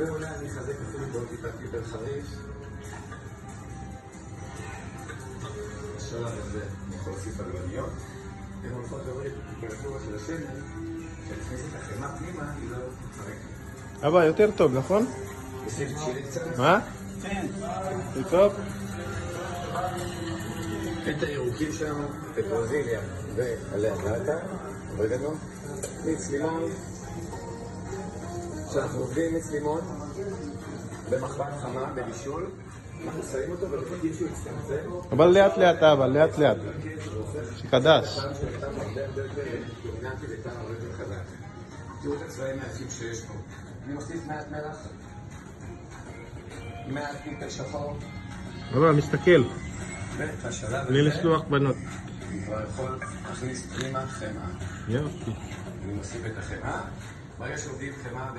ואולי אני אחזק אפילו בעוד טיפה טיפר חריף. בשלב הזה אני יכול להוסיף עגבניות. הן הולכות להוריד את הטמפרטורה של השמן, כשנכניס את החמאה פנימה, היא לא תתפרק. אבא, יותר טוב, נכון? תוסיף צ'ילי קצת. מה? כן. יותר טוב? את הירוקים שלנו, פטרוזיליה ועלי הגלטה, אורגנו, מיץ לימון. כשאנחנו עובדים מיץ לימון במחבת חמה, בבישול, אנחנו שמים אותו ולפתים שהוא יצטמצם. אבל לאט לאט אבא, לאט לאט. חדש. הטעם של הטעם הרבה יותר דומיננטי וטעם הרבה יותר חזק. תראו את הצבעים היפים שיש פה. אני מוסיף מעט מלח, מעט פלפל שחור. אבא, מסתכל. ובשלב בלי הזה לשלוח בנות. אני כבר יכול להכניס פנימה חמאה. יופי. אני מוסיף את החמאה. ברגע שעובדים חמאה